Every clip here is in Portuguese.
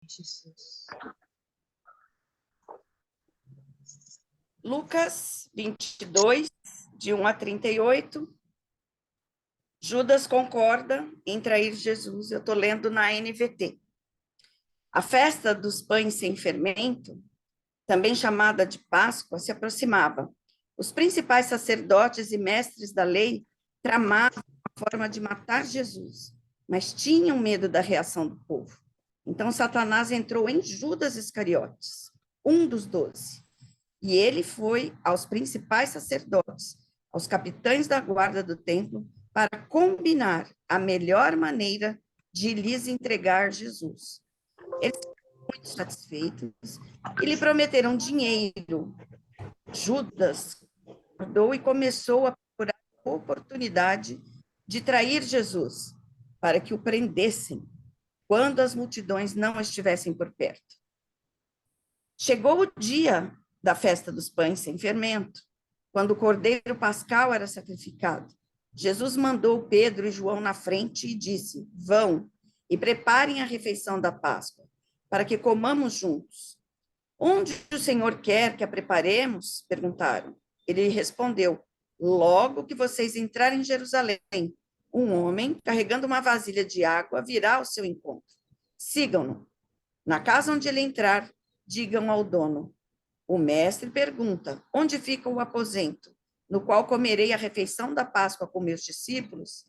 Jesus. Lucas 22, de 1 a 38. Judas concorda em trair Jesus. Eu estou lendo na NVT. A festa dos pães sem fermento, também chamada de Páscoa, se aproximava. Os principais sacerdotes e mestres da lei tramavam a forma de matar Jesus, mas tinham medo da reação do povo. Então Satanás entrou em Judas Iscariotes, um dos 12. E ele foi aos principais sacerdotes, aos capitães da guarda do templo, para combinar a melhor maneira de lhes entregar Jesus. Eles ficaram muito satisfeitos e lhe prometeram dinheiro. Judas acordou e começou a procurar a oportunidade de trair Jesus, para que o prendessem quando as multidões não estivessem por perto. Chegou o dia da festa dos pães sem fermento, quando o cordeiro pascal era sacrificado. Jesus mandou Pedro e João na frente e disse: vão e preparem a refeição da Páscoa, para que comamos juntos. Onde o Senhor quer que a preparemos? Perguntaram. Ele respondeu: logo que vocês entrarem em Jerusalém, um homem carregando uma vasilha de água virá ao seu encontro. Sigam-no. Na casa onde ele entrar, digam ao dono: o mestre pergunta: onde fica o aposento, no qual comerei a refeição da Páscoa com meus discípulos?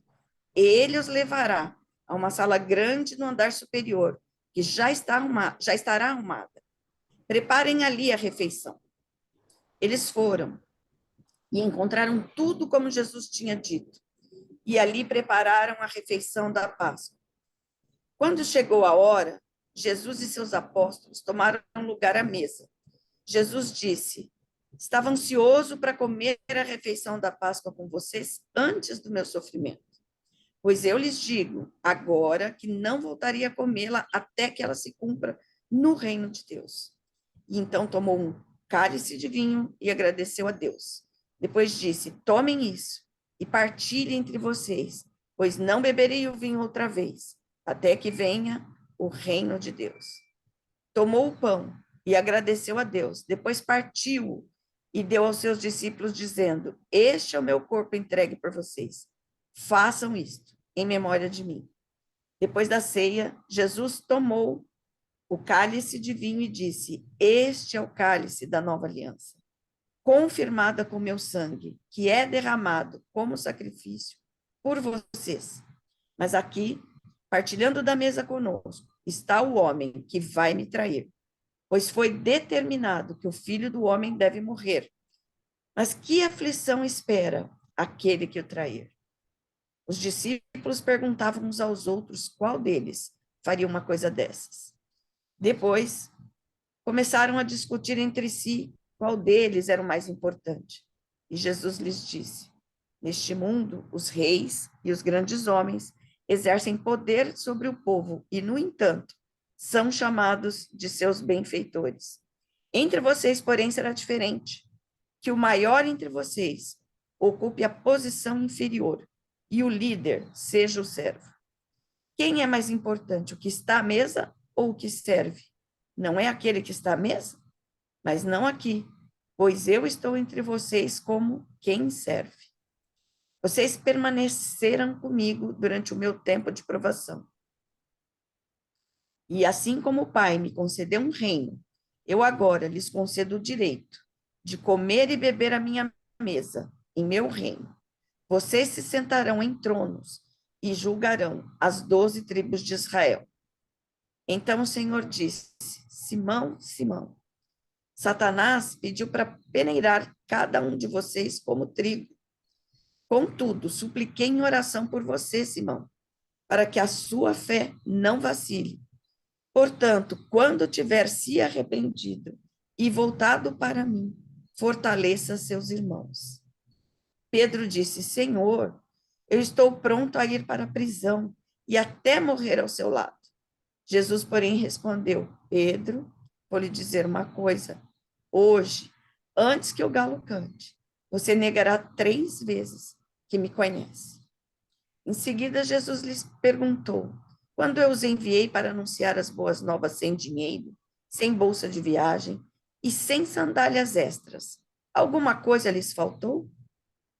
Ele os levará a uma sala grande no andar superior, que já estará arrumada. Preparem ali a refeição. Eles foram e encontraram tudo como Jesus tinha dito, e ali prepararam a refeição da Páscoa. Quando chegou a hora, Jesus e seus apóstolos tomaram lugar à mesa. Jesus disse: estava ansioso para comer a refeição da Páscoa com vocês antes do meu sofrimento. Pois eu lhes digo agora que não voltaria a comê-la até que ela se cumpra no reino de Deus. E então tomou um cálice de vinho e agradeceu a Deus. Depois disse: tomem isso e partilhem entre vocês, pois não beberei o vinho outra vez, até que venha o reino de Deus. Tomou o pão e agradeceu a Deus. Depois partiu e deu aos seus discípulos, dizendo: este é o meu corpo entregue por vocês. Façam isto em memória de mim. Depois da ceia, Jesus tomou o cálice de vinho e disse: este é o cálice da nova aliança, confirmada com meu sangue, que é derramado como sacrifício por vocês. Mas aqui, partilhando da mesa conosco, está o homem que vai me trair, pois foi determinado que o Filho do Homem deve morrer. Mas que aflição espera aquele que o trair? Os discípulos perguntavam uns aos outros qual deles faria uma coisa dessas. Depois, começaram a discutir entre si qual deles era o mais importante. E Jesus lhes disse: neste mundo, os reis e os grandes homens exercem poder sobre o povo e, no entanto, são chamados de seus benfeitores. Entre vocês, porém, será diferente, que o maior entre vocês ocupe a posição inferior e o líder seja o servo. Quem é mais importante, o que está à mesa ou o que serve? Não é aquele que está à mesa? Mas não aqui, pois eu estou entre vocês como quem serve. Vocês permaneceram comigo durante o meu tempo de provação. E assim como o Pai me concedeu um reino, eu agora lhes concedo o direito de comer e beber à minha mesa, em meu reino. Vocês se sentarão em tronos e julgarão as 12 tribos de Israel. Então o Senhor disse: Simão, Simão, Satanás pediu para peneirar cada um de vocês como trigo. Contudo, supliquei em oração por você, Simão, para que a sua fé não vacile. Portanto, quando tiver se arrependido e voltado para mim, fortaleça seus irmãos. Pedro disse: Senhor, eu estou pronto a ir para a prisão e até morrer ao seu lado. Jesus, porém, respondeu: Pedro, vou lhe dizer uma coisa. Hoje, antes que o galo cante, você negará 3 vezes que me conhece. Em seguida, Jesus lhes perguntou: quando eu os enviei para anunciar as boas novas sem dinheiro, sem bolsa de viagem e sem sandálias extras, alguma coisa lhes faltou?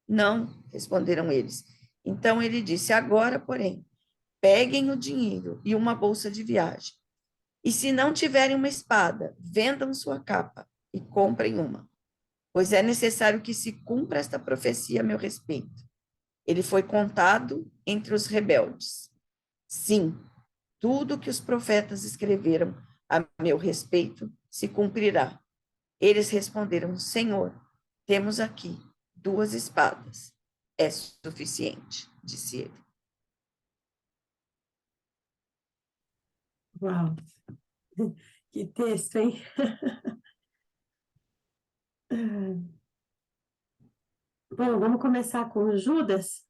Não, responderam eles. Então ele disse: agora, porém, peguem o dinheiro e uma bolsa de viagem. E se não tiverem uma espada, vendam sua capa e comprem uma, pois é necessário que se cumpra esta profecia a meu respeito. Ele foi contado entre os rebeldes. Sim, tudo que os profetas escreveram a meu respeito se cumprirá. Eles responderam: Senhor, temos aqui 2 espadas. É suficiente, disse ele. Uau, que texto, hein? Bom, vamos começar com Judas.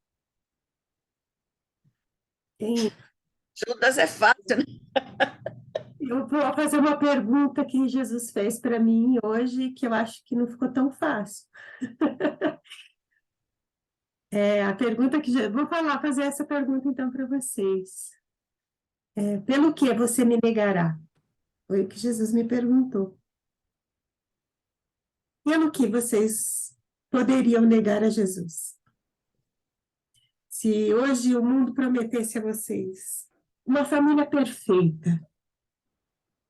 Tem- Judas é fácil, né? Eu vou fazer uma pergunta que Jesus fez para mim hoje, que eu acho que não ficou tão fácil. A pergunta que... Vou fazer essa pergunta então para vocês. Pelo que você me negará? Foi o que Jesus me perguntou. Pelo que vocês poderiam negar a Jesus? Se hoje o mundo prometesse a vocês uma família perfeita,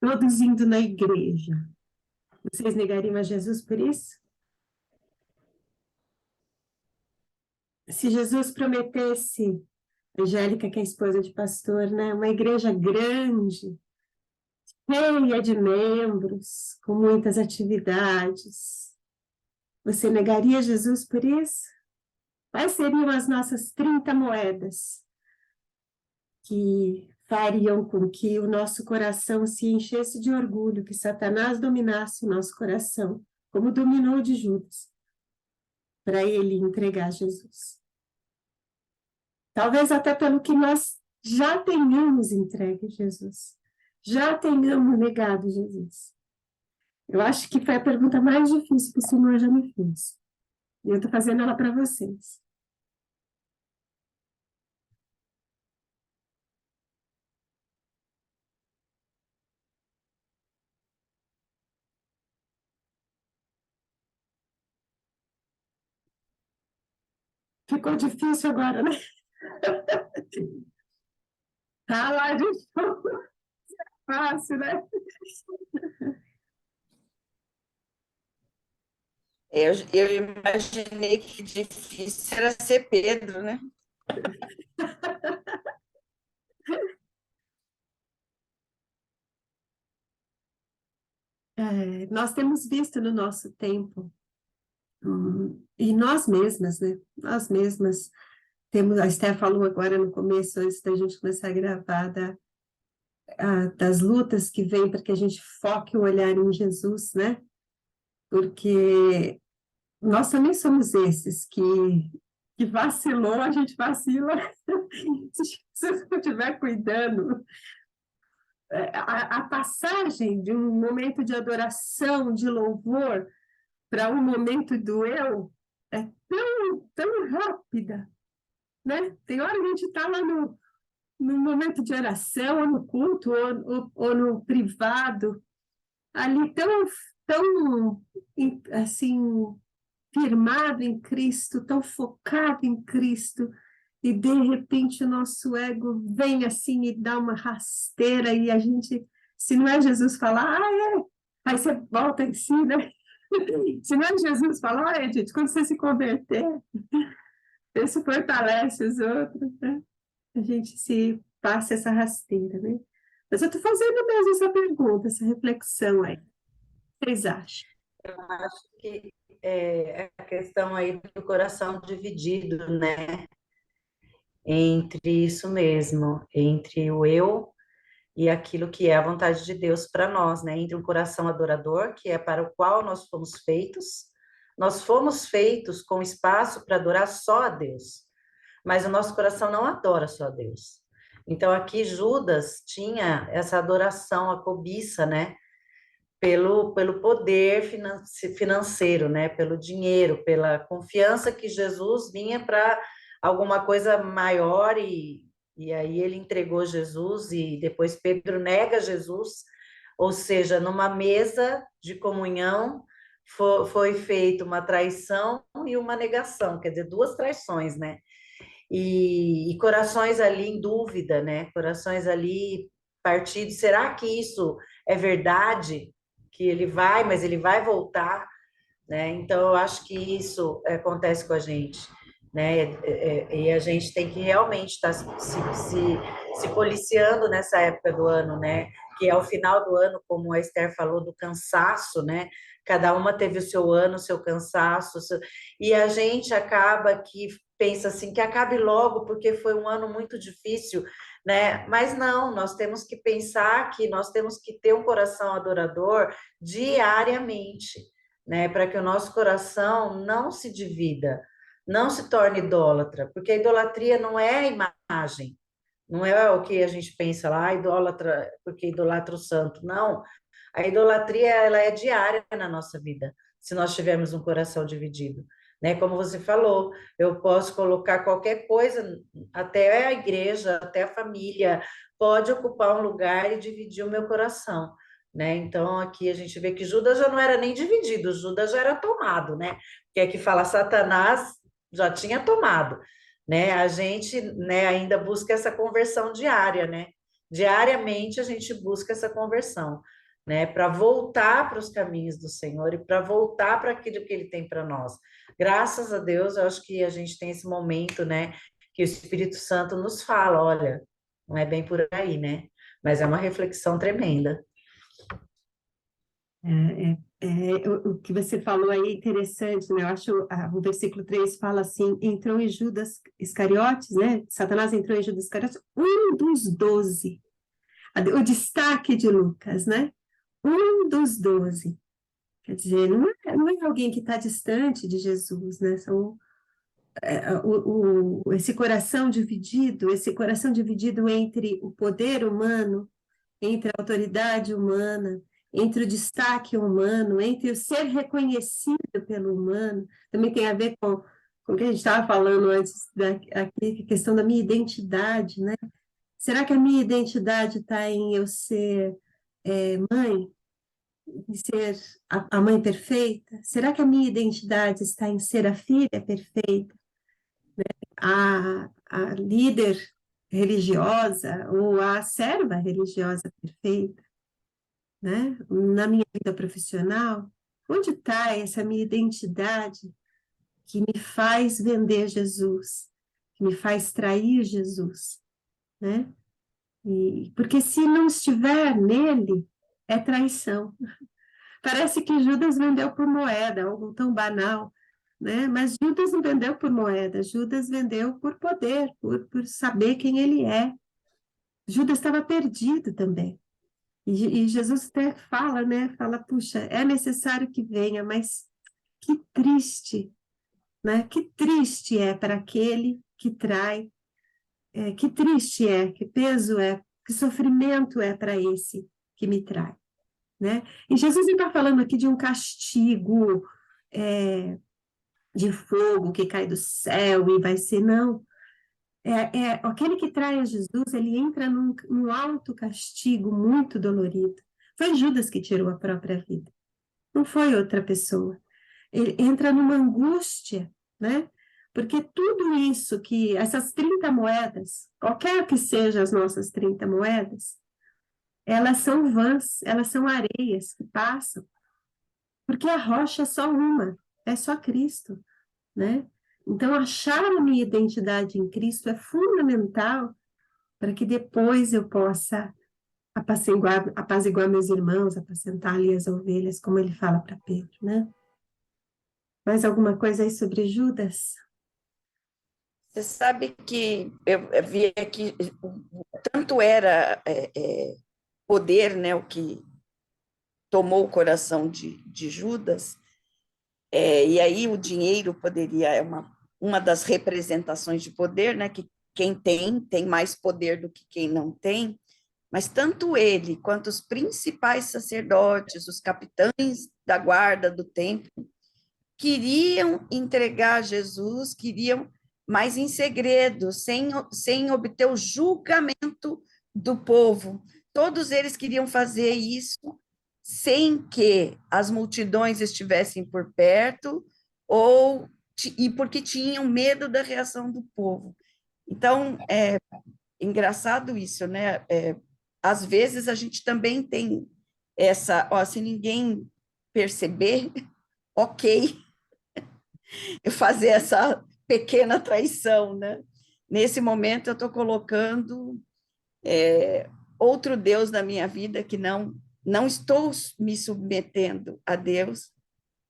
todos indo na igreja, vocês negariam a Jesus por isso? Se Jesus prometesse, Angélica, que é esposa de pastor, né, uma igreja grande, cheia de membros, com muitas atividades, você negaria Jesus por isso? Quais seriam as nossas 30 moedas que fariam com que o nosso coração se enchesse de orgulho, que Satanás dominasse o nosso coração, como dominou de Judas, para ele entregar Jesus? Talvez até pelo que nós já tenhamos entregue Jesus, já tenhamos negado Jesus. Eu acho que foi a pergunta mais difícil que o Senhor já me fez. E eu estou fazendo ela para vocês. Ficou difícil agora, né? Tá lá de fácil, né? Eu imaginei que difícil era ser Pedro, né? Nós temos visto no nosso tempo, e nós mesmas, né? Nós mesmas temos, a Esther falou agora no começo, antes da gente começar a gravar, das lutas que vem para que a gente foque o olhar em Jesus, né? Porque nós também somos esses que vacilou, a gente vacila. Se Jesus não estiver cuidando, a passagem de um momento de adoração, de louvor, para um momento do eu, é tão rápida, né? Tem hora que a gente está lá no momento de oração, ou no culto, ou no privado, ali tão assim, firmado em Cristo, tão focado em Cristo, e de repente o nosso ego vem assim e dá uma rasteira, e a gente, se não é Jesus falar, aí você volta em si, né? Se não é Jesus falar, olha, gente, quando você se converter, isso fortalece os outros, né? A gente se passa essa rasteira, né? Mas eu estou fazendo mesmo essa pergunta, essa reflexão aí. O que vocês acham? Eu acho que é a questão aí do coração dividido, né? Entre isso mesmo, entre o eu e aquilo que é a vontade de Deus para nós, né? Entre um coração adorador, que é para o qual nós fomos feitos com espaço para adorar só a Deus, mas o nosso coração não adora só a Deus. Então aqui Judas tinha essa adoração, a cobiça, né? Pelo poder financeiro, né? Pelo dinheiro, pela confiança que Jesus vinha para alguma coisa maior E aí ele entregou Jesus e depois Pedro nega Jesus, ou seja, numa mesa de comunhão foi feita uma traição e uma negação, quer dizer, duas traições, né? E corações ali em dúvida, né? Corações ali partidos. Será que isso é verdade? Que ele vai, mas ele vai voltar, né? Então, eu acho que isso acontece com a gente, né? E a gente tem que realmente estar se policiando nessa época do ano, né? Que é o final do ano, como a Esther falou, do cansaço, né? Cada uma teve o seu ano, o seu cansaço, e a gente acaba que pensa assim, que acabe logo, porque foi um ano muito difícil, né? Mas não, nós temos que pensar que nós temos que ter um coração adorador diariamente, né? Para que o nosso coração não se divida, não se torne idólatra, porque a idolatria não é a imagem, não é o que a gente pensa lá, idólatra, porque idolatra o santo. Não, a idolatria ela é diária na nossa vida, se nós tivermos um coração dividido. Né? Como você falou, eu posso colocar qualquer coisa, até a igreja, até a família, pode ocupar um lugar e dividir o meu coração. Né? Então, aqui a gente vê que Judas já não era nem dividido, Judas já era tomado, né? Porque aqui fala Satanás já tinha tomado, né? A gente, né, ainda busca essa conversão diária, né? Diariamente a gente busca essa conversão, né? Para voltar para os caminhos do Senhor e para voltar para aquilo que Ele tem para nós. Graças a Deus, eu acho que a gente tem esse momento, né? Que o Espírito Santo nos fala, olha, não é bem por aí, né? Mas é uma reflexão tremenda. O que você falou aí é interessante, né? Eu acho o versículo 3 fala assim: entrou em Judas Iscariotes, né? Satanás entrou em Judas Iscariotes, um dos 12. O destaque de Lucas, né? Um dos 12. Quer dizer, não é alguém que está distante de Jesus, né? Esse coração dividido entre o poder humano, entre a autoridade humana, entre o destaque humano, entre o ser reconhecido pelo humano, também tem a ver com o que a gente estava falando antes, aqui, a questão da minha identidade, né? Será que a minha identidade está em eu ser mãe, em ser a mãe perfeita? Será que a minha identidade está em ser a filha perfeita? A líder religiosa ou a serva religiosa perfeita, né? Na minha vida profissional, onde está essa minha identidade que me faz vender Jesus, que me faz trair Jesus, né? Porque se não estiver nele, é traição. Parece que Judas vendeu por moeda, algo tão banal, né? Mas Judas não vendeu por moeda, Judas vendeu por poder, por saber quem ele é. Judas estava perdido também. E Jesus até fala, né? Fala, puxa, é necessário que venha, mas que triste, né? Que triste é para aquele que trai, que triste é, que peso é, que sofrimento é para esse que me trai, né? E Jesus não está falando aqui de um castigo de fogo que cai do céu e vai ser, não. Aquele que trai a Jesus, ele entra num alto castigo muito dolorido. Foi Judas que tirou a própria vida, não foi outra pessoa. Ele entra numa angústia, né? Porque tudo isso essas 30 moedas, qualquer que sejam as nossas 30 moedas, elas são vãs, elas são areias que passam, porque a rocha é só uma, é só Cristo, né? Então, achar a minha identidade em Cristo é fundamental para que depois eu possa apaziguar meus irmãos, apacentar ali as ovelhas, como ele fala para Pedro, né? Mais alguma coisa aí sobre Judas? Você sabe que eu vi que tanto era poder, né, o que tomou o coração de Judas, e aí o dinheiro poderia, uma das representações de poder, né, que quem tem mais poder do que quem não tem, mas tanto ele quanto os principais sacerdotes, os capitães da guarda do templo, queriam entregar Jesus, queriam mas em segredo, sem obter o julgamento do povo. Todos eles queriam fazer isso sem que as multidões estivessem por perto e porque tinham medo da reação do povo. Então, é engraçado isso, né? Às vezes a gente também tem essa, ó, se ninguém perceber, ok, eu fazer essa pequena traição, né? Nesse momento eu estou colocando outro Deus na minha vida que não estou me submetendo a Deus,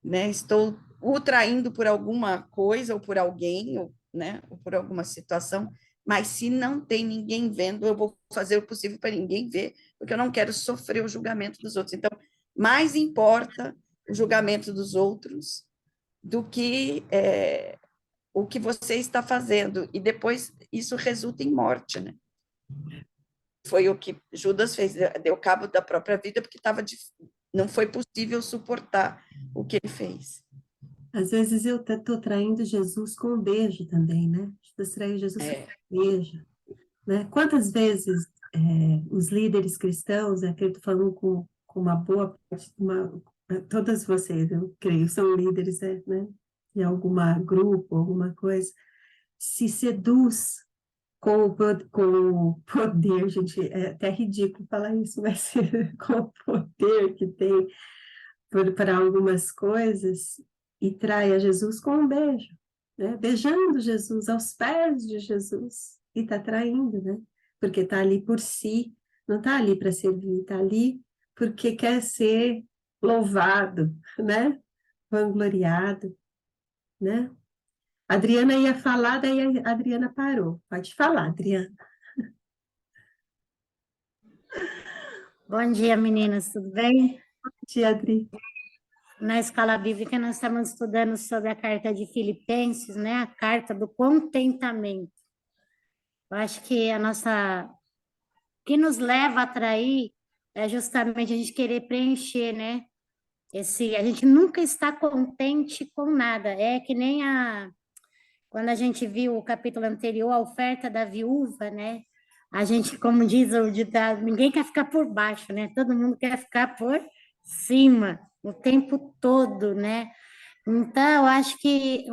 né? Estou o traindo por alguma coisa ou por alguém, ou, né? Ou por alguma situação, mas se não tem ninguém vendo, eu vou fazer o possível para ninguém ver, porque eu não quero sofrer o julgamento dos outros. Então, mais importa o julgamento dos outros do que o que você está fazendo, e depois isso resulta em morte, né? Foi o que Judas fez, deu cabo da própria vida, porque não foi possível suportar o que ele fez. Às vezes eu estou traindo Jesus com um beijo também, né? Judas traiu Jesus com um beijo, né? Quantas vezes os líderes cristãos, acredito falando com uma boa parte, todas vocês, eu creio, são líderes, né? De alguma grupo, alguma coisa, se seduz com o poder, gente, é até ridículo falar isso, mas com o poder que tem para algumas coisas, e trai a Jesus com um beijo, né? Beijando Jesus aos pés de Jesus, e está traindo, né? Porque está ali por si, não está ali para servir, está ali porque quer ser louvado, né? Vangloriado, né? A Adriana ia falar, daí a Adriana parou. Pode falar, Adriana. Bom dia, meninas, tudo bem? Tia Adri. Na escola bíblica, nós estamos estudando sobre a carta de Filipenses, né? A carta do contentamento. Eu acho que o que nos leva a trair é justamente a gente querer preencher, né? A gente nunca está contente com nada. É que nem quando a gente viu o capítulo anterior, a oferta da viúva, né? A gente, como diz o ditado, ninguém quer ficar por baixo, né? Todo mundo quer ficar por cima, o tempo todo, né? Então, eu acho que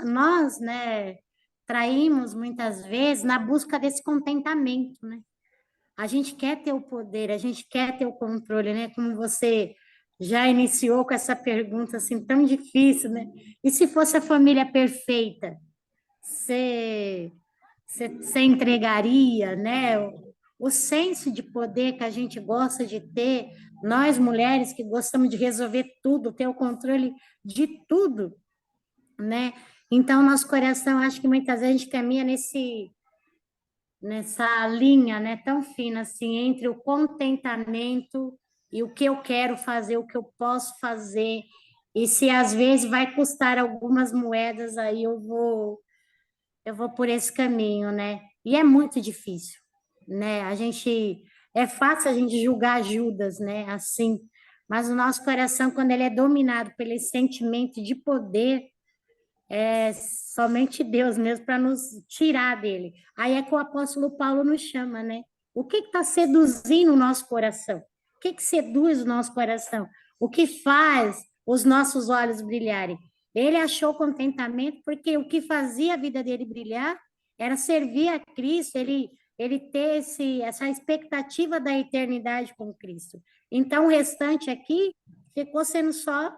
nós, né, traímos muitas vezes na busca desse contentamento, né? A gente quer ter o poder, a gente quer ter o controle, né? Como você já iniciou com essa pergunta assim tão difícil, né? E se fosse a família perfeita? Você entregaria, né? O senso de poder que a gente gosta de ter, nós mulheres que gostamos de resolver tudo, ter o controle de tudo, né? Então, nosso coração, acho que muitas vezes a gente caminha nessa linha, né, tão fina assim, entre o contentamento e o que eu quero fazer, o que eu posso fazer, e se às vezes vai custar algumas moedas, aí eu vou por esse caminho, né? E é muito difícil, né? É fácil a gente julgar Judas, né? Assim, mas o nosso coração, quando ele é dominado pelo sentimento de poder, é somente Deus mesmo para nos tirar dele. Aí é que o apóstolo Paulo nos chama, né? O que está seduzindo o nosso coração? O que seduz o nosso coração? O que faz os nossos olhos brilharem? Ele achou contentamento porque o que fazia a vida dele brilhar era servir a Cristo, ele ter essa expectativa da eternidade com Cristo. Então, o restante aqui ficou sendo só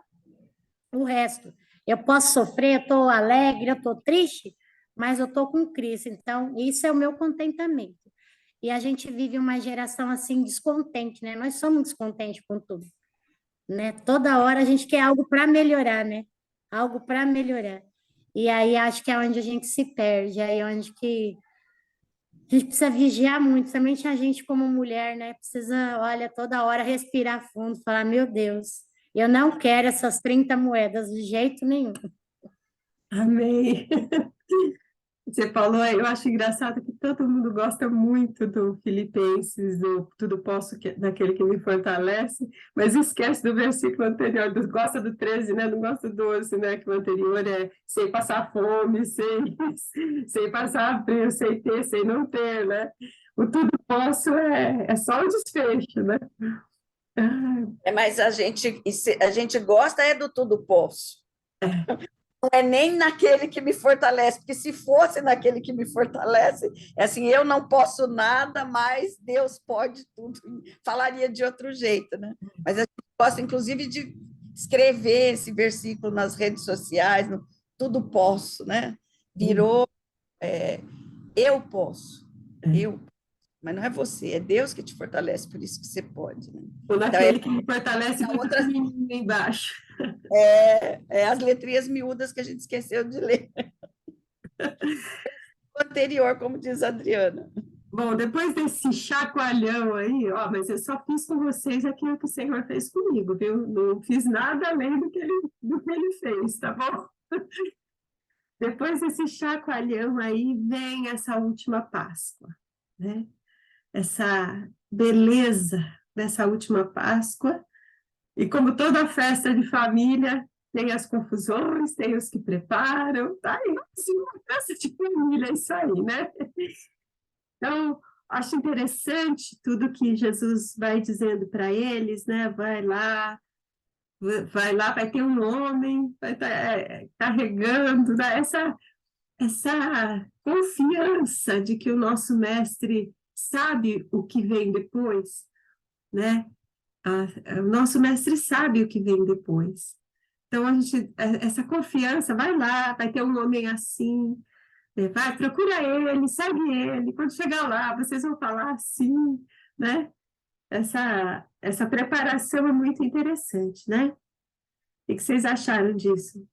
o resto. Eu posso sofrer, eu estou alegre, eu estou triste, mas eu estou com Cristo. Então, isso é o meu contentamento. E a gente vive uma geração assim descontente, né? Nós somos descontentes com tudo, né? Toda hora a gente quer algo para melhorar, né? Algo para melhorar. E aí acho que é onde a gente se perde, aí é onde que a gente precisa vigiar muito, somente a gente como mulher, né? Precisa, olha, toda hora respirar fundo, falar, meu Deus, eu não quero essas 30 moedas de jeito nenhum. Amém. Você falou, eu acho engraçado que todo mundo gosta muito do Filipenses, do tudo posso naquele que me fortalece, mas esquece do versículo anterior, gosta do 13, né? Não gosta do 12, né? Que o anterior é sem passar fome, sem passar frio, sem ter, sem não ter, né? O tudo posso é só o desfecho, né? Mas a gente gosta é do tudo posso. Não é nem naquele que me fortalece, porque se fosse naquele que me fortalece, é assim, eu não posso nada, mas Deus pode tudo. Falaria de outro jeito, né? Mas a gente gosta, inclusive, de escrever esse versículo nas redes sociais, no tudo posso, né? Virou eu posso, eu, mas não é você, é Deus que te fortalece, por isso que você pode, né? Ou Então, naquele que me fortalece a muito outra pequenininho embaixo. é as letrinhas miúdas que a gente esqueceu de ler. O anterior, como diz a Adriana. Bom, depois desse chacoalhão aí, ó, mas eu só fiz com vocês aquilo que o Senhor fez comigo, viu? Não fiz nada além do que ele fez, tá bom? Depois desse chacoalhão aí, vem essa última Páscoa, né? Essa beleza dessa última Páscoa. E como toda festa de família, tem as confusões, tem os que preparam, tá aí, assim, uma festa de família, é isso aí, né? Então, acho interessante tudo que Jesus vai dizendo para eles, né? Vai lá, vai ter um homem, vai estar carregando, né? Essa confiança de que o nosso mestre sabe o que vem depois, né? O nosso mestre sabe o que vem depois. Então, essa confiança, vai lá, vai ter um homem assim, vai, procura ele, segue ele. Quando chegar lá, vocês vão falar assim, né? Essa preparação é muito interessante, né? O que vocês acharam disso?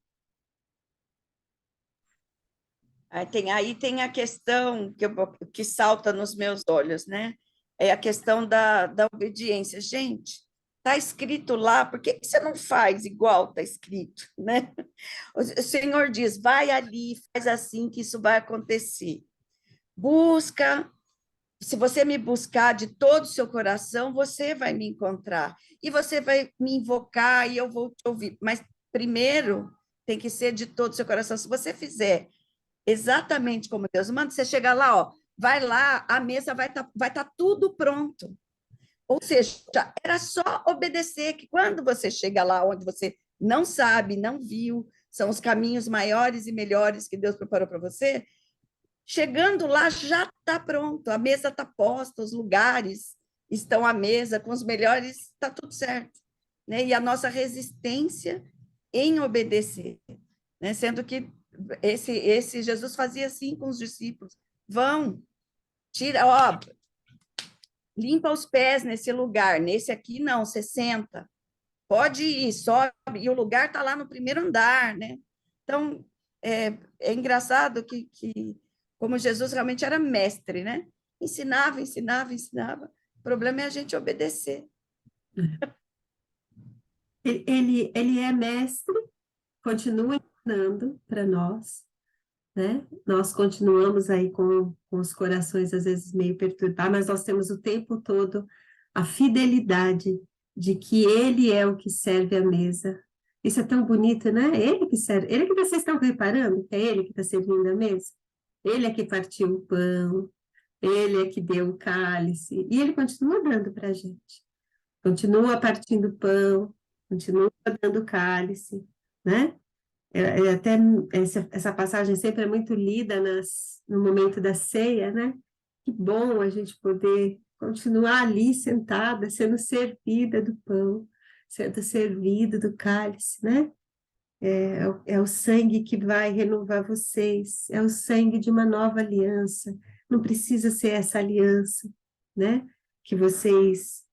Aí tem a questão que salta nos meus olhos, né? É a questão da obediência. Gente, está escrito lá, por que você não faz igual está escrito, né? O Senhor diz, vai ali, faz assim que isso vai acontecer. Busca, se você me buscar de todo o seu coração, você vai me encontrar. E você vai me invocar e eu vou te ouvir. Mas primeiro tem que ser de todo o seu coração. Se você fizer exatamente como Deus manda, você chega lá, ó, vai lá, a mesa vai tá tudo pronto. Ou seja, era só obedecer, que quando você chega lá onde você não sabe, não viu, são os caminhos maiores e melhores que Deus preparou para você, chegando lá já está pronto, a mesa está posta, os lugares estão à mesa, com os melhores, está tudo certo. Né? E a nossa resistência em obedecer, né? Sendo que esse Jesus fazia assim com os discípulos, vão, tira, ó, limpa os pés nesse lugar, nesse aqui não, você senta, pode ir, sobe, e o lugar está lá no primeiro andar, né? Então, é engraçado que como Jesus realmente era mestre, né? Ensinava, ensinava, ensinava. O problema é a gente obedecer. Ele é mestre, continua ensinando para nós, né? Nós continuamos aí com os corações às vezes meio perturbados, mas nós temos o tempo todo a fidelidade de que Ele é o que serve a mesa. Isso é tão bonito, né? Ele que serve, ele que vocês estão reparando, que é Ele que está servindo a mesa. Ele é que partiu o pão, Ele é que deu o cálice, e Ele continua dando para a gente. Continua partindo o pão, continua dando o cálice, né? Até essa passagem sempre é muito lida no momento da ceia, né? Que bom a gente poder continuar ali sentada, sendo servida do pão, sendo servida do cálice, né? É o sangue que vai renovar vocês, é o sangue de uma nova aliança. Não precisa ser essa aliança, né? Que vocês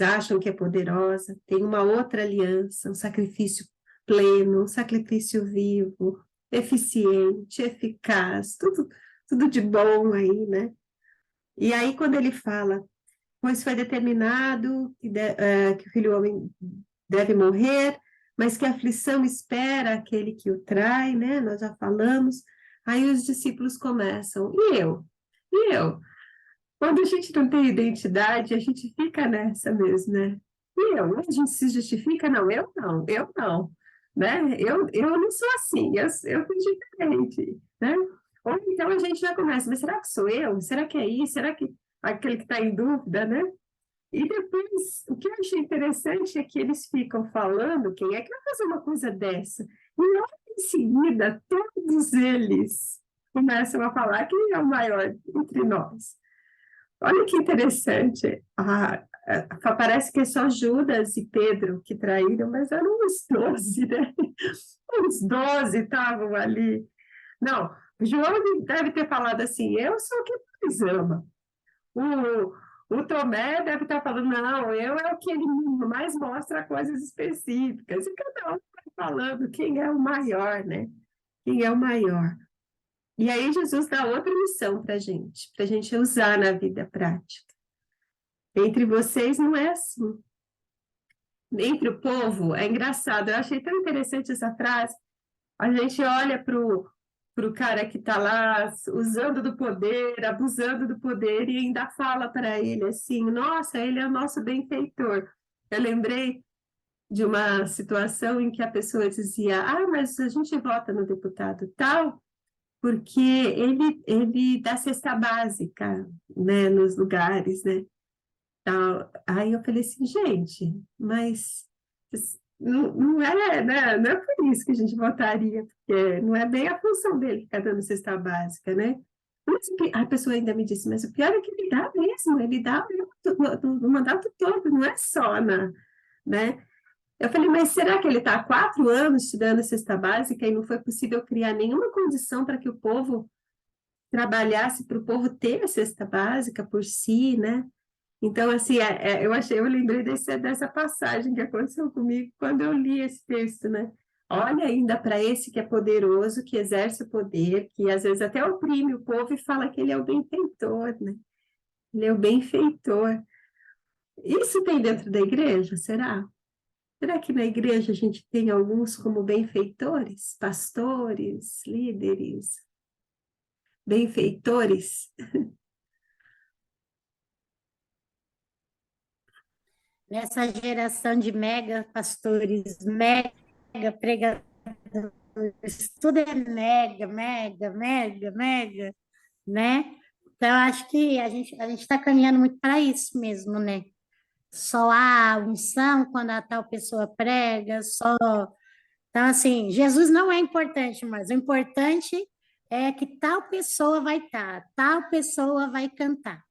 acham que é poderosa. Tem uma outra aliança, um sacrifício pleno, um sacrifício vivo, eficiente, eficaz, tudo de bom aí, né? E aí, quando ele fala, pois foi determinado que o filho homem deve morrer, mas que a aflição espera aquele que o trai, né? Nós já falamos, Aí os discípulos começam, e eu? E eu? Quando a gente não tem identidade, a gente fica nessa mesmo, né? E eu? A gente se justifica? Não, eu não, né? Eu não sou assim, eu sou diferente, né? Ou então a gente já começa, mas será que sou eu? Será que é isso? Será que aquele que está em dúvida, né? E depois, o que eu achei interessante é que eles ficam falando, quem é que vai fazer uma coisa dessa? E logo em seguida, todos eles começam a falar quem é o maior entre nós. Olha que interessante. Parece que é só Judas e Pedro que traíram, mas eram os 12, né? Os 12 estavam ali. Não, João deve ter falado assim, eu sou o que mais ama. O Tomé deve estar falando, não, eu é o que ele mais mostra coisas específicas. E cada um vai falando quem é o maior, né? Quem é o maior. E aí Jesus dá outra missão para a gente usar na vida prática. Entre vocês não é assim. Entre o povo, é engraçado, eu achei tão interessante essa frase. A gente olha para o cara que está lá usando do poder, abusando do poder, e ainda fala para ele assim: nossa, ele é o nosso benfeitor. Eu lembrei de uma situação em que a pessoa dizia: ah, mas a gente vota no deputado tal, porque ele dá cesta básica, né, nos lugares, né? Tal. Aí eu falei assim, gente, mas não é, né? Não é por isso que a gente votaria, porque não é bem a função dele ficar dando cesta básica, né? Mas a pessoa ainda me disse, mas o pior é que ele dá mesmo, ele dá no mandato todo, não é só né? Eu falei, mas será que ele está há 4 anos te dando cesta básica e não foi possível criar nenhuma condição para que o povo trabalhasse para o povo ter a cesta básica por si, né? Então, assim, eu lembrei dessa passagem que aconteceu comigo quando eu li esse texto, né? Olha ainda para esse que é poderoso, que exerce o poder, que às vezes até oprime o povo e fala que ele é o benfeitor, né? Ele é o benfeitor. Isso tem dentro da igreja, será? Será que na igreja a gente tem alguns como benfeitores, pastores, líderes, benfeitores? Nessa geração de mega pastores, mega pregadores, tudo é mega, mega, mega, mega, né? Então, eu acho que a gente está caminhando muito para isso mesmo, né? Só há unção quando a tal pessoa prega, só. Então, assim, Jesus não é importante, mas o importante é que tal pessoa vai estar, tal pessoa vai cantar,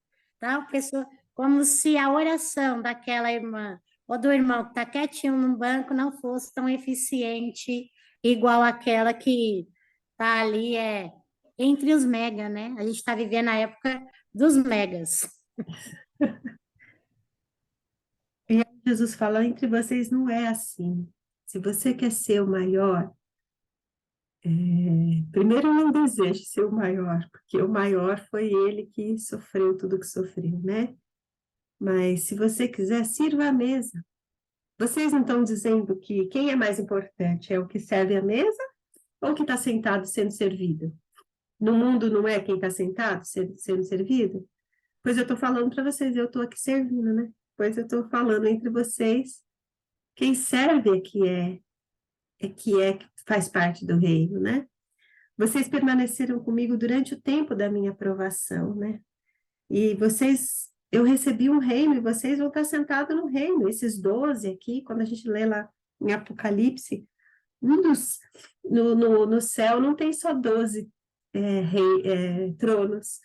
tal pessoa, como se a oração daquela irmã ou do irmão que está quietinho num banco não fosse tão eficiente igual aquela que está ali entre os mega, né? A gente está vivendo a época dos megas. E aí Jesus fala, entre vocês não é assim. Se você quer ser o maior, primeiro não deseje ser o maior, porque o maior foi ele que sofreu tudo que sofreu, né? Mas se você quiser, sirva a mesa. Vocês não estão dizendo que quem é mais importante é o que serve a mesa ou o que está sentado sendo servido? No mundo não é quem está sentado sendo servido? Pois eu estou falando para vocês, eu estou aqui servindo, né? Pois eu estou falando entre vocês, quem serve que faz parte do reino, né? Vocês permaneceram comigo durante o tempo da minha aprovação, né? E eu recebi um reino e vocês vão estar sentados no reino. Esses 12 aqui, quando a gente lê lá em Apocalipse, no céu não tem só 12 tronos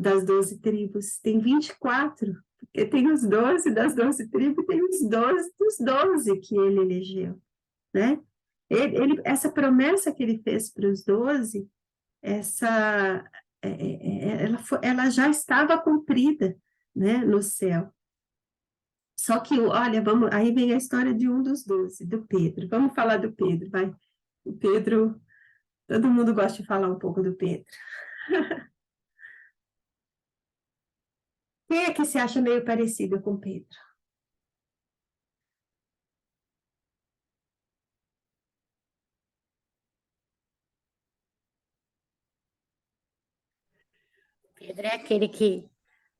das 12 tribos, tem 24, porque tem os 12 das 12 tribos, tem os 12 dos 12 que ele elegeu, né? Essa promessa que ele fez para os 12, ela já estava cumprida, né, no céu. Só que, olha, aí vem a história de um dos 12, do Pedro. Vamos falar do Pedro, vai. O Pedro, todo mundo gosta de falar um pouco do Pedro. Quem é que se acha meio parecido com Pedro? Pedro é aquele que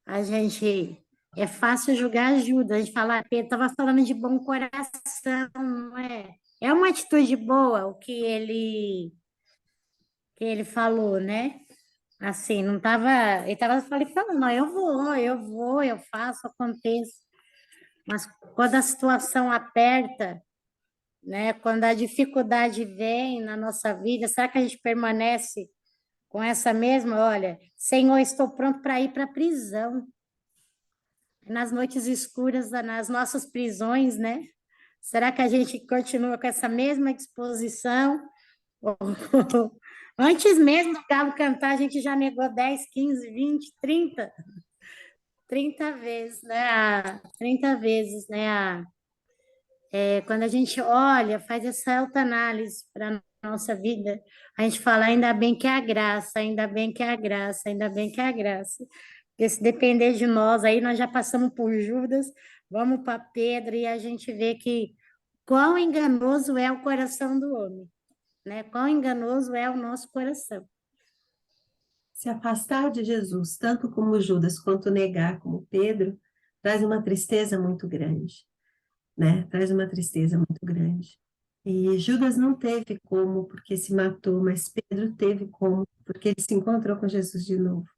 a gente... É fácil julgar Judas. A gente fala, Pedro estava falando de bom coração, não é? É uma atitude boa o que ele falou, né? Assim, não estava... Ele estava falando, não, eu faço, aconteço. Mas quando a situação aperta, né? Quando a dificuldade vem na nossa vida, será que a gente permanece com essa mesma? Olha, Senhor, estou pronto para ir para a prisão. Nas noites escuras, nas nossas prisões, né? Será que a gente continua com essa mesma disposição? Antes mesmo do galo cantar, a gente já negou 10, 15, 20, 30 vezes, né? 30 vezes, né? Quando a gente olha, faz essa autoanálise para a nossa vida, a gente fala, ainda bem que é a graça, ainda bem que é a graça, ainda bem que é a graça. Porque se depender de nós, aí nós já passamos por Judas, vamos para Pedro e a gente vê que quão enganoso é o coração do homem, né? Quão enganoso é o nosso coração. Se afastar de Jesus, tanto como Judas, quanto negar como Pedro, traz uma tristeza muito grande, né? Traz uma tristeza muito grande. E Judas não teve como, porque se matou, mas Pedro teve como, porque ele se encontrou com Jesus de novo.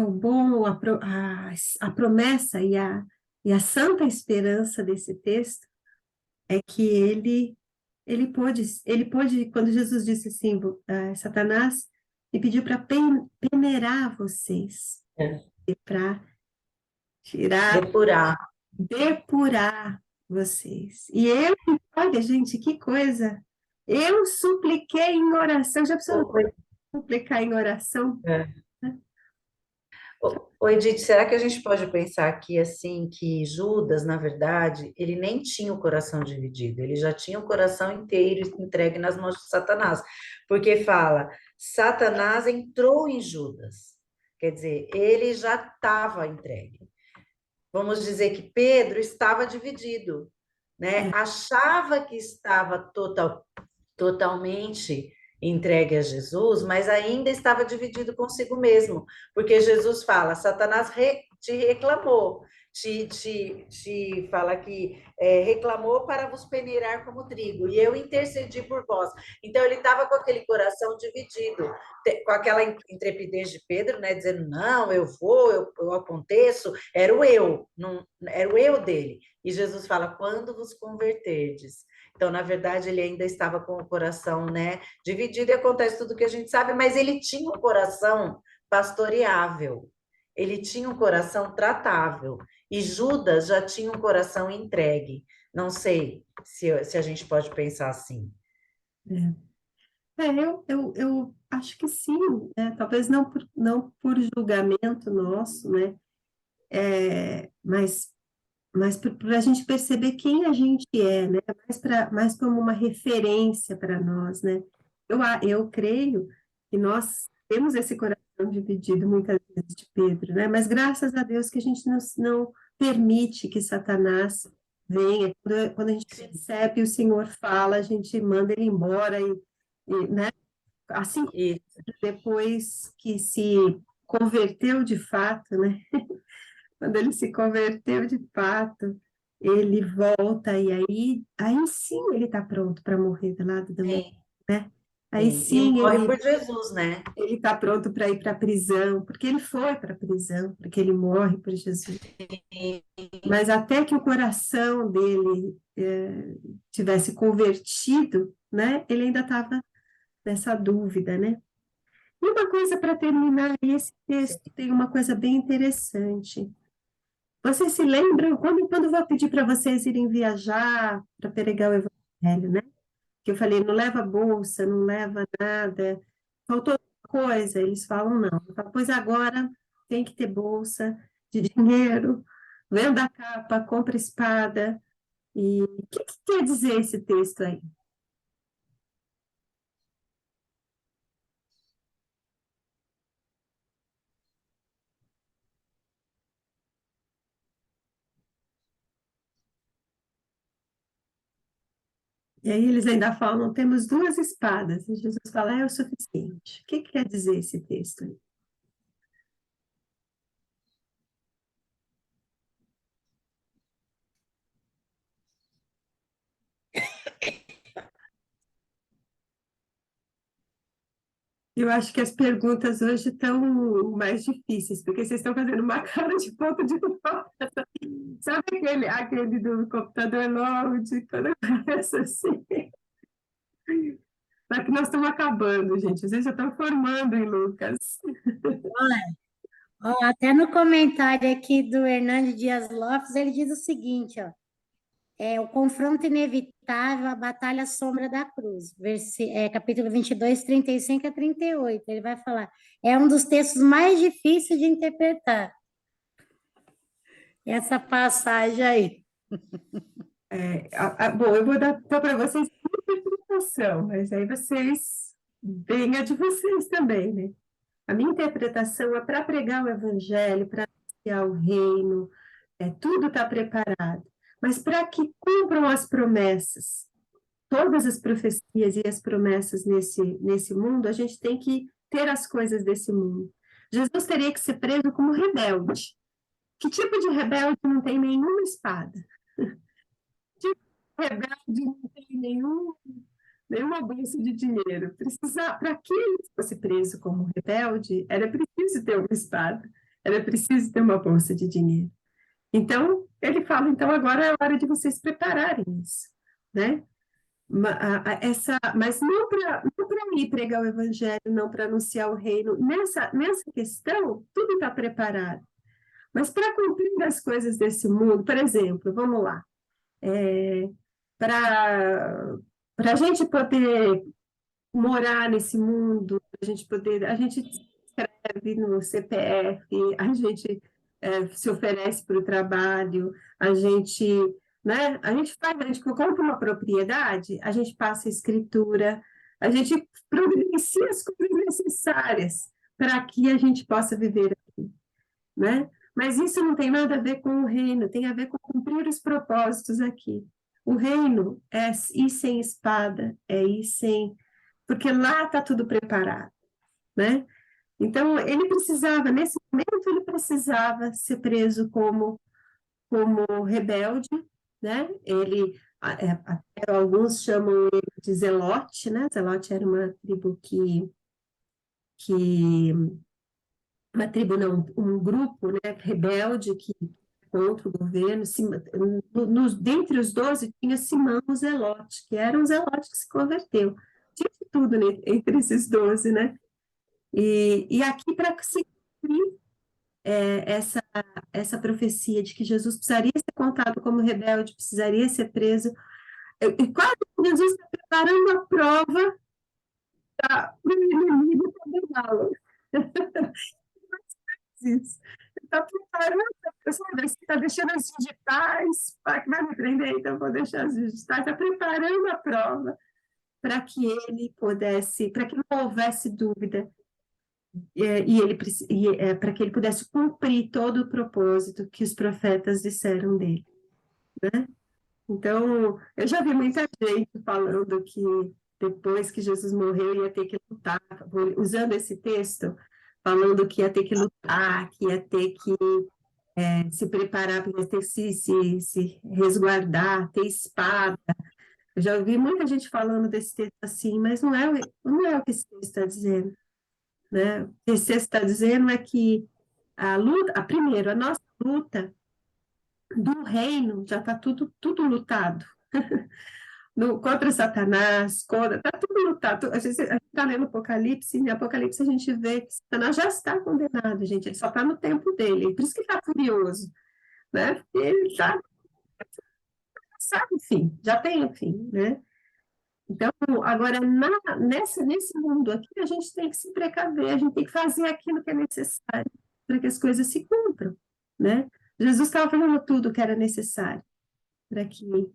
O bom, a promessa e a santa esperança desse texto é que ele pôde, quando Jesus disse assim, Satanás me pediu para peneirar vocês, para tirar, Depurar. depurar vocês. E eu, olha, gente, que coisa! Eu supliquei em oração, já precisou Oi, suplicar em oração? Edith, será que a gente pode pensar aqui assim que Judas, na verdade, ele nem tinha o coração dividido, ele já tinha o coração inteiro entregue nas mãos de Satanás, porque fala, Satanás entrou em Judas, quer dizer, ele já estava entregue. Vamos dizer que Pedro estava dividido, né? Achava que estava totalmente entregue a Jesus, mas ainda estava dividido consigo mesmo, porque Jesus fala: Satanás te reclamou, te fala que reclamou para vos peneirar como trigo, e eu intercedi por vós. Então ele estava com aquele coração dividido, com aquela intrepidez de Pedro, né, dizendo: não, eu vou, eu aconteço, era o eu, não, era o eu dele. E Jesus fala: quando vos converterdes. Então, na verdade, ele ainda estava com o coração, né, dividido, e acontece tudo que a gente sabe, mas ele tinha um coração pastoreável, ele tinha um coração tratável, e Judas já tinha um coração entregue. Não sei se a gente pode pensar assim. Eu acho que sim, né? Talvez não por julgamento nosso, né? Mas para a gente perceber quem a gente é, né? Mais como uma referência para nós, né? Eu creio que nós temos esse coração dividido muitas vezes de Pedro, né? Mas graças a Deus que a gente não permite que Satanás venha. Quando a gente percebe, o Senhor fala, a gente manda ele embora né? Assim, E depois que se converteu de fato, né? Quando ele se converteu de fato, ele volta e aí sim ele está pronto para morrer do lado do mundo, sim, né? Aí sim. E sim morre por Jesus, né? ele está pronto para ir para a prisão, porque ele foi para a prisão, porque ele morre por Jesus. Mas até que o coração dele tivesse convertido, né? Ele ainda estava nessa dúvida, né? E uma coisa para terminar, esse texto tem uma coisa bem interessante. Vocês se lembram, quando eu vou pedir para vocês irem viajar para pregar o Evangelho, né? Que eu falei, não leva bolsa, não leva nada, faltou coisa, eles falam não. Eu falo, pois agora tem que ter bolsa de dinheiro, venda a capa, compra espada. E o que quer dizer esse texto aí? E aí eles ainda falam, temos duas espadas. E Jesus fala, é o suficiente. O que quer dizer esse texto aí? Eu acho que as perguntas hoje estão mais difíceis, porque vocês estão fazendo uma cara de ponto de volta. Sabe aquele do computador load, quando começa assim? Só que nós estamos acabando, gente. Vocês já estão formando em Lucas. Ó, até no comentário aqui do Hernando Dias Lopes, ele diz o seguinte, ó, o confronto inevitável, a batalha sombra da cruz, capítulo 22, 35 a 38, ele vai falar, é um dos textos mais difíceis de interpretar, essa passagem aí. Bom, eu vou dar para vocês uma interpretação, mas aí vocês veem a de vocês também, né? A minha interpretação é para pregar o evangelho, para anunciar o reino, tudo está preparado. Mas para que cumpram as promessas, todas as profecias e as promessas nesse mundo, a gente tem que ter as coisas desse mundo. Jesus teria que ser preso como rebelde. Que tipo de rebelde não tem nenhuma espada? Que tipo de rebelde não tem nenhuma bolsa de dinheiro? Para que ele fosse preso como rebelde, era preciso ter uma espada, era preciso ter uma bolsa de dinheiro. Então, ele fala, então agora é hora de vocês prepararem isso, né? Mas não para ir pregar o evangelho, não para anunciar o reino. Nessa questão, tudo está preparado. Mas para cumprir as coisas desse mundo, por exemplo, vamos lá, para a gente poder morar nesse mundo, a gente escreve no CPF, a gente se oferece para o trabalho, a gente, né, a gente compra uma propriedade, a gente passa a escritura, a gente providencia as coisas necessárias para que a gente possa viver aqui, né? Mas isso não tem nada a ver com o reino, tem a ver com cumprir os propósitos aqui. O reino é ir sem espada, é ir sem... Porque lá está tudo preparado, né? Então, nesse momento, ele precisava ser preso como rebelde, né? Até alguns chamam ele de Zelote, né? Zelote era uma tribo uma tribo não, um grupo, né, rebelde que contra o governo, dentre os 12 tinha Simão o Zelote, que era um Zelote que se converteu. Tinha de tudo, né, entre esses 12, né? E aqui, para se cumprir essa profecia de que Jesus precisaria ser contado como rebelde, precisaria ser preso, e quase Jesus está preparando a prova para o inimigo condená-lo. Isso. Está preparando, sabe? Você está deixando as digitais, que vai me prender, então vou deixar as digitais, está preparando a prova para que ele pudesse, para que não houvesse dúvida, para que ele pudesse cumprir todo o propósito que os profetas disseram dele, né? Então, eu já vi muita gente falando que depois que Jesus morreu ia ter que lutar, usando esse texto, falando que ia ter que lutar, que ia ter que se preparar, ia ter que se resguardar, ter espada. Eu já ouvi muita gente falando desse texto assim, mas não é o que esse texto está dizendo, né? O que esse texto está dizendo é que a luta, primeiro, a nossa luta do reino já está tudo lutado. Contra Satanás, está tudo lutado. A gente está lendo Apocalipse, e em Apocalipse a gente vê que Satanás já está condenado, gente, ele só está no tempo dele, por isso que está furioso, né? Ele está, sabe o fim, já tem o fim, né? Então, agora, nesse mundo aqui, a gente tem que se precaver, a gente tem que fazer aquilo que é necessário para que as coisas se cumpram, né? Jesus estava fazendo tudo que era necessário para que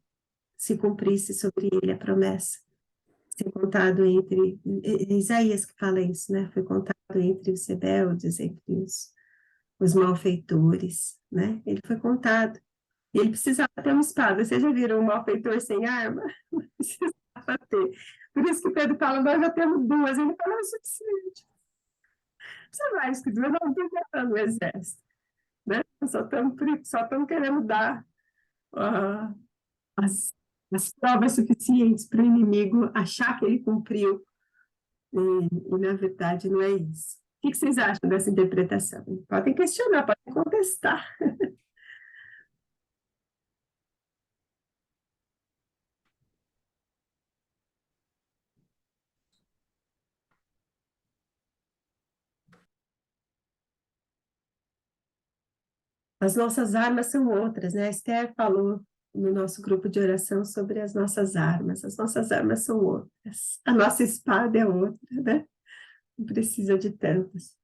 se cumprisse sobre ele a promessa. Ser contado entre... Isaías que fala isso, né? Foi contado entre os rebeldes, entre os malfeitores, né? Ele foi contado. E ele precisava ter uma espada. Vocês já viram um malfeitor sem arma? Precisava ter. Por isso que Pedro fala, nós já temos duas. Ele fala, é o suficiente. Você mais que duas, não estou contando o exército. Né? Só estamos querendo dar as provas suficientes para o inimigo achar que ele cumpriu E, na verdade, não é isso. O que vocês acham dessa interpretação? Podem questionar, podem contestar. As nossas armas são outras, né? A Esther falou no nosso grupo de oração sobre as nossas armas. As nossas armas são outras. A nossa espada é outra, né? Não precisa de tantas.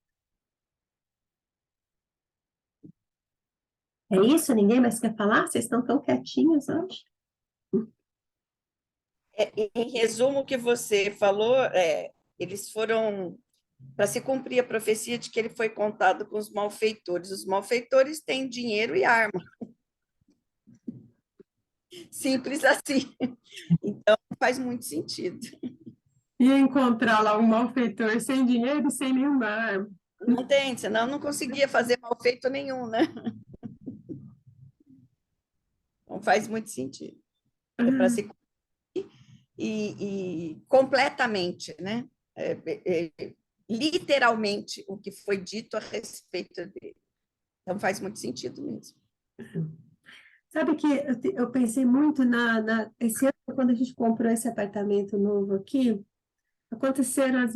É isso? Ninguém mais quer falar? Vocês estão tão quietinhos hoje? Em resumo, o que você falou, eles foram para se cumprir a profecia de que ele foi contado com os malfeitores. Os malfeitores têm dinheiro e arma. Simples assim. Então, faz muito sentido. E encontrar lá um malfeitor sem dinheiro e sem nenhuma arma. Não tem, senão não conseguia fazer malfeito nenhum, né? Não faz muito sentido. É para se cumprir e completamente, né? Literalmente o que foi dito a respeito dele. Então faz muito sentido mesmo. Sabe que eu pensei muito esse ano, quando a gente comprou esse apartamento novo aqui, aconteceram,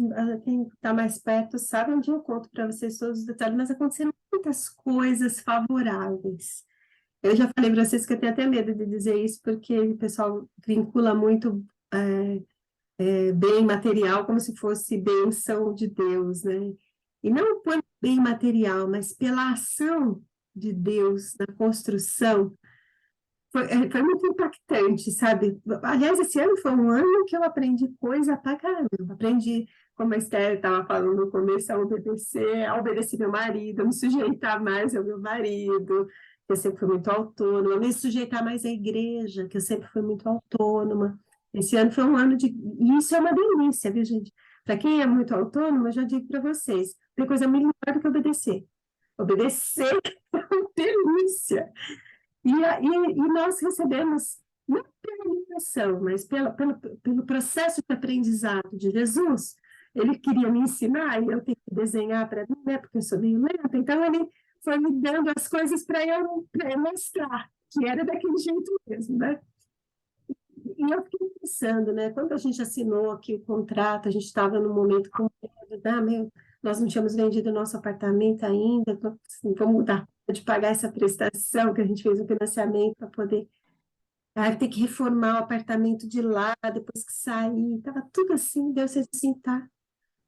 quem está mais perto sabe onde eu conto para vocês todos os detalhes, mas aconteceram muitas coisas favoráveis. Eu já falei para vocês que eu tenho até medo de dizer isso, porque o pessoal vincula muito bem material como se fosse bênção de Deus, né? E não por bem material, mas pela ação de Deus na construção. Foi muito impactante, sabe? Aliás, esse ano foi um ano que eu aprendi coisa pra caramba. Aprendi, como a Esther estava falando no começo, a obedecer meu marido, a me sujeitar mais ao meu marido, que eu sempre fui muito autônoma, a me sujeitar mais à igreja, que eu sempre fui muito autônoma. Esse ano foi um ano de... E isso é uma delícia, viu, gente? Para quem é muito autônomo, eu já digo para vocês, tem coisa melhor do que obedecer. Obedecer é uma delícia. E nós recebemos, não pela limitação, mas pelo processo de aprendizado de Jesus. Ele queria me ensinar e eu tenho que desenhar para mim, né, porque eu sou meio lenta. Então, ele foi me dando as coisas para eu mostrar que era daquele jeito mesmo, né? E eu fiquei pensando, né, quando a gente assinou aqui o contrato, a gente estava no momento com medo, nós não tínhamos vendido o nosso apartamento ainda, então, assim, vamos dar de pagar essa prestação que a gente fez o financiamento para poder ter que reformar o apartamento de lá depois que sair, estava tudo assim, Deus fez assim, tá.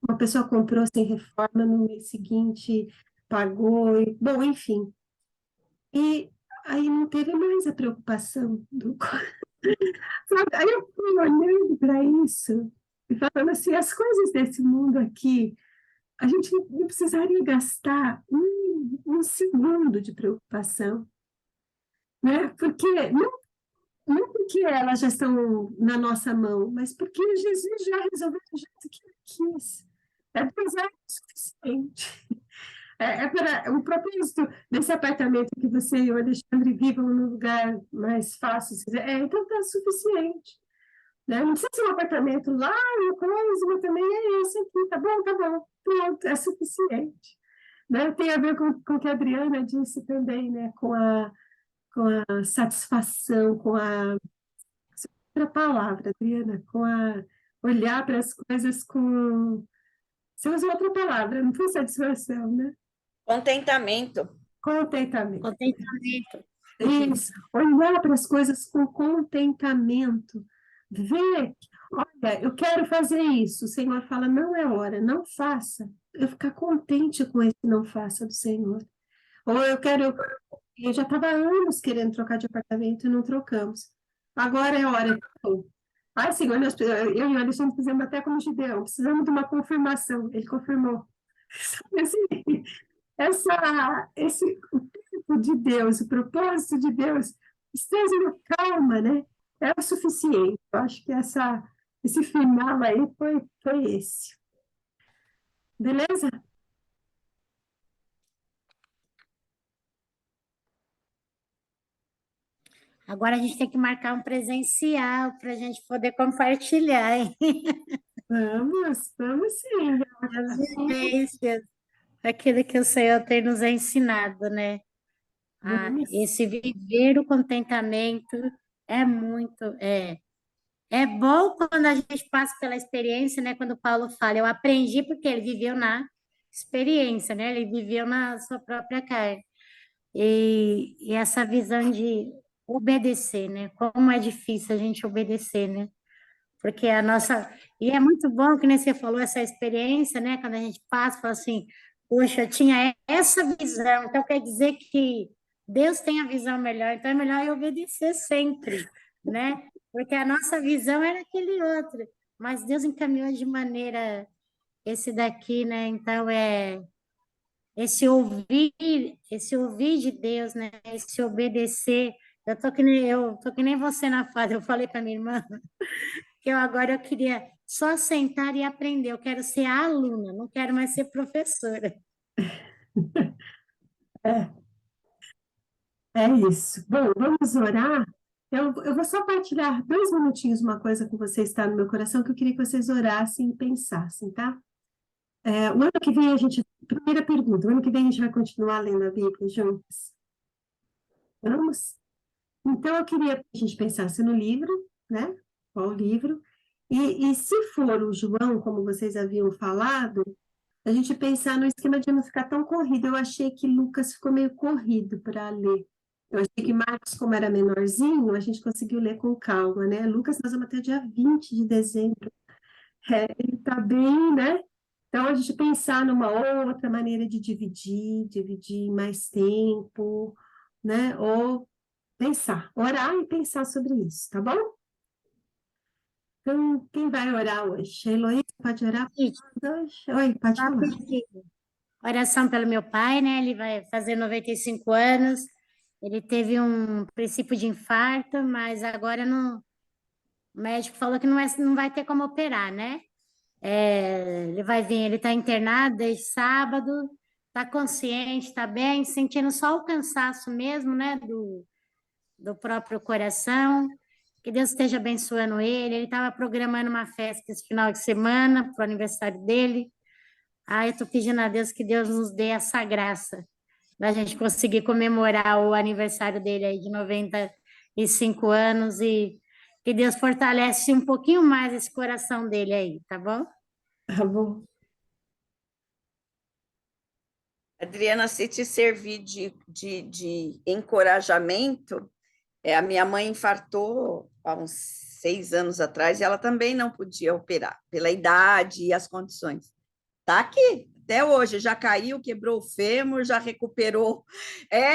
Uma pessoa comprou sem reforma no mês seguinte, pagou, bom, enfim. E aí não teve mais a preocupação sabe? Aí eu fui olhando para isso e falando assim, as coisas desse mundo aqui, a gente não precisaria gastar um segundo de preocupação, né? Porque não porque elas já estão na nossa mão, mas porque Jesus já resolveu do jeito que ele quis. Deus é o suficiente. Para o propósito desse apartamento que você e o Alexandre vivam num lugar mais fácil, então está suficiente. Né? Não precisa ser um apartamento lá, uma coisa, mas também é esse aqui, tá bom, pronto, é suficiente. Né? Tem a ver com o que a Adriana disse também, né? com a satisfação, com a outra palavra, Adriana, olhar para as coisas com. Você usou outra palavra, não foi satisfação, né? Contentamento. Contentamento. Contentamento. Isso, olhar para as coisas com contentamento, ver, olha, eu quero fazer isso, o Senhor fala, não é hora, não faça, eu ficar contente com esse não faça do Senhor. Ou eu já estava há anos querendo trocar de apartamento e não trocamos. Agora é hora. Ai, Senhor, eu e o Alexandre fizemos até como Gideão, precisamos de uma confirmação. Ele confirmou. Assim, o tempo de Deus, o propósito de Deus, esteja na calma, né? É o suficiente. Eu acho que esse final aí foi esse. Beleza? Agora a gente tem que marcar um presencial para a gente poder compartilhar, hein? Vamos sim. As vivências, aquilo que o Senhor tem nos ensinado, né? Vamos. Esse viver o contentamento é muito, é bom quando a gente passa pela experiência, né? Quando Paulo fala, eu aprendi porque ele viveu na experiência, né? Ele viveu na sua própria carne. E essa visão de obedecer, né? Como é difícil a gente obedecer, né? Porque a nossa. E é muito bom que nem você falou, essa experiência, né? Quando a gente passa, fala assim, poxa, eu tinha essa visão, então quer dizer que Deus tem a visão melhor, então é melhor eu obedecer sempre, né? Porque a nossa visão era aquele outro, mas Deus encaminhou de maneira esse daqui, né? Então esse ouvir de Deus, né? Esse obedecer. Eu tô que nem você na fase, eu falei para minha irmã que eu queria só sentar e aprender. Eu quero ser aluna, não quero mais ser professora. É, é isso. Bom, vamos orar. Eu vou só partilhar 2 minutinhos uma coisa com vocês, está no meu coração, que eu queria que vocês orassem e pensassem, tá? O ano que vem a gente. Primeira pergunta: o ano que vem a gente vai continuar lendo a Bíblia juntos? Vamos? Então, eu queria que a gente pensasse no livro, né? Qual livro? E se for o João, como vocês haviam falado, a gente pensar no esquema de não ficar tão corrido. Eu achei que Lucas ficou meio corrido para ler. Eu achei que Marcos, como era menorzinho, a gente conseguiu ler com calma, né? Lucas, nós vamos até dia 20 de dezembro. Ele está bem, né? Então, a gente pensar numa outra maneira de dividir em mais tempo, né? Ou pensar, orar e pensar sobre isso, tá bom? Então, quem vai orar hoje? A Heloísa pode orar Gente, hoje? Oi, pode só falar. pedir oração pelo meu pai, né? Ele vai fazer 95 anos. Ele teve um princípio de infarto, mas agora não, o médico falou que não vai ter como operar, né? Ele vai vir, ele está internado desde sábado, está consciente, está bem, sentindo só o cansaço mesmo, né? Do próprio coração. Que Deus esteja abençoando ele. Ele estava programando uma festa esse final de semana para o aniversário dele. Eu estou pedindo a Deus que Deus nos dê essa graça da gente conseguir comemorar o aniversário dele aí de 95 anos e que Deus fortalece um pouquinho mais esse coração dele aí, tá bom? Tá bom. Adriana, se te servir de encorajamento, a minha mãe infartou há uns 6 anos atrás e ela também não podia operar, pela idade e as condições. Tá aqui, até hoje, já caiu, quebrou o fêmur, já recuperou.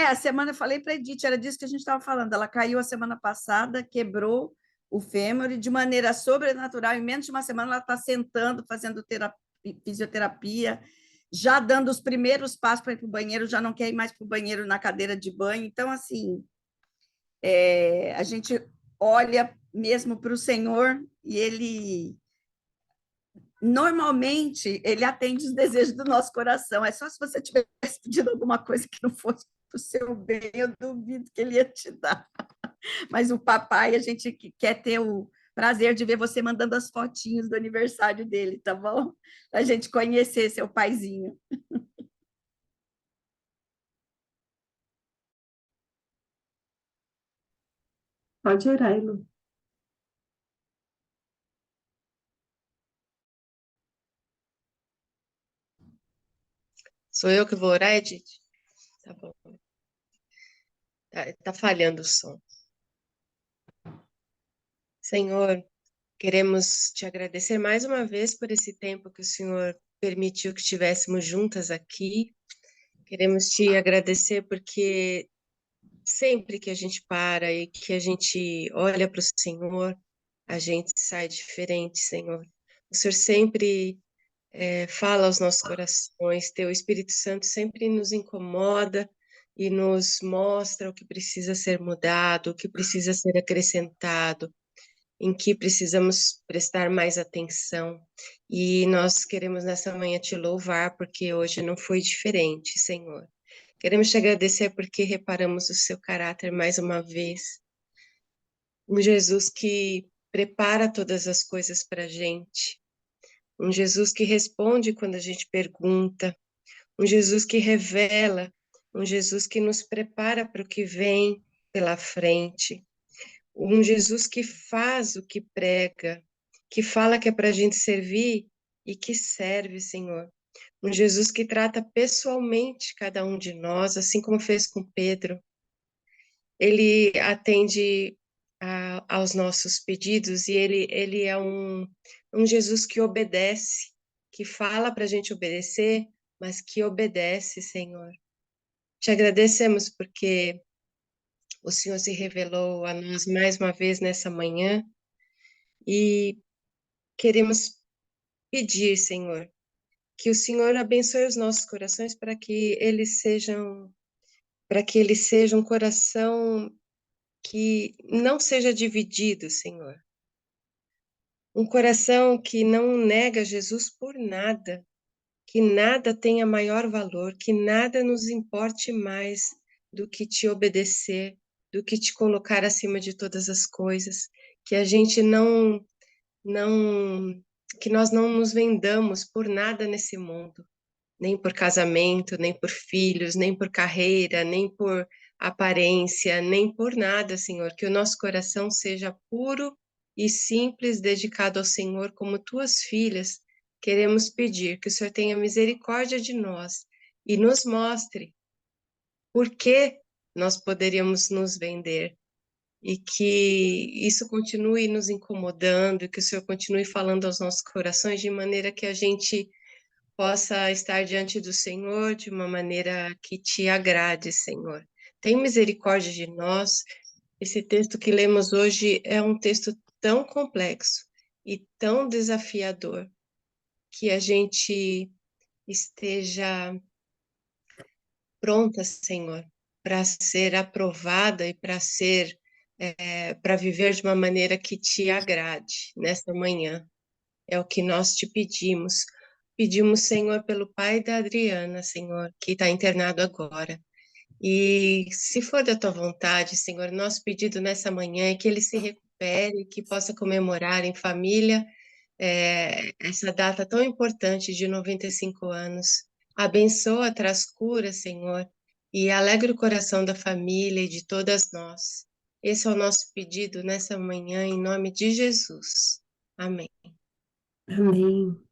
A semana eu falei para a Edith, era disso que a gente estava falando. Ela caiu a semana passada, quebrou o fêmur e de maneira sobrenatural, em menos de uma semana, ela está sentando, fazendo fisioterapia, já dando os primeiros passos para ir para o banheiro, já não quer ir mais para o banheiro na cadeira de banho. Então, assim, a gente olha mesmo para o Senhor e Ele normalmente ele atende os desejos do nosso coração. É só se você tivesse pedido alguma coisa que não fosse para o seu bem, eu duvido que ele ia te dar. Mas o papai, a gente quer ter o prazer de ver você mandando as fotinhos do aniversário dele, tá bom? A gente conhecer seu paizinho. Pode orar, Elo. Sou eu que vou orar, Edith? Tá bom. Tá falhando o som. Senhor, queremos te agradecer mais uma vez por esse tempo que o Senhor permitiu que estivéssemos juntas aqui. Queremos te agradecer porque sempre que a gente para e que a gente olha para o Senhor, a gente sai diferente, Senhor. O Senhor sempre fala aos nossos corações, Teu Espírito Santo sempre nos incomoda e nos mostra o que precisa ser mudado, o que precisa ser acrescentado, em que precisamos prestar mais atenção. E nós queremos nessa manhã te louvar, porque hoje não foi diferente, Senhor. Queremos te agradecer porque reparamos o seu caráter mais uma vez. Um Jesus que prepara todas as coisas para a gente, um Jesus que responde quando a gente pergunta, um Jesus que revela, um Jesus que nos prepara para o que vem pela frente, um Jesus que faz o que prega, que fala que é para a gente servir e que serve, Senhor. Um Jesus que trata pessoalmente cada um de nós, assim como fez com Pedro. Ele atende aos nossos pedidos e ele é um Jesus que obedece, que fala para a gente obedecer, mas que obedece, Senhor. Te agradecemos porque o Senhor se revelou a nós mais uma vez nessa manhã e queremos pedir, Senhor, que o Senhor abençoe os nossos corações para que eles sejam um coração que não seja dividido, Senhor. Um coração que não nega Jesus por nada, que nada tenha maior valor, que nada nos importe mais do que te obedecer, do que te colocar acima de todas as coisas, que a gente que nós não nos vendamos por nada nesse mundo, nem por casamento, nem por filhos, nem por carreira, nem por aparência, nem por nada, Senhor, que o nosso coração seja puro e simples, dedicado ao Senhor, como tuas filhas. Queremos pedir que o Senhor tenha misericórdia de nós e nos mostre por que nós poderíamos nos vender e que isso continue nos incomodando, que o Senhor continue falando aos nossos corações de maneira que a gente possa estar diante do Senhor de uma maneira que te agrade, Senhor. Tem misericórdia de nós. Esse texto que lemos hoje é um texto tão complexo e tão desafiador que a gente esteja pronta, Senhor, para ser aprovada e para viver de uma maneira que te agrade nesta manhã. É o que nós te pedimos. Pedimos, Senhor, pelo pai da Adriana, Senhor, que está internado agora. E se for da tua vontade, Senhor, nosso pedido nessa manhã é que ele se recupere, que possa comemorar em família essa data tão importante de 95 anos. Abençoa, traz cura, Senhor, e alegra o coração da família e de todas nós. Esse é o nosso pedido nessa manhã, em nome de Jesus. Amém. Amém.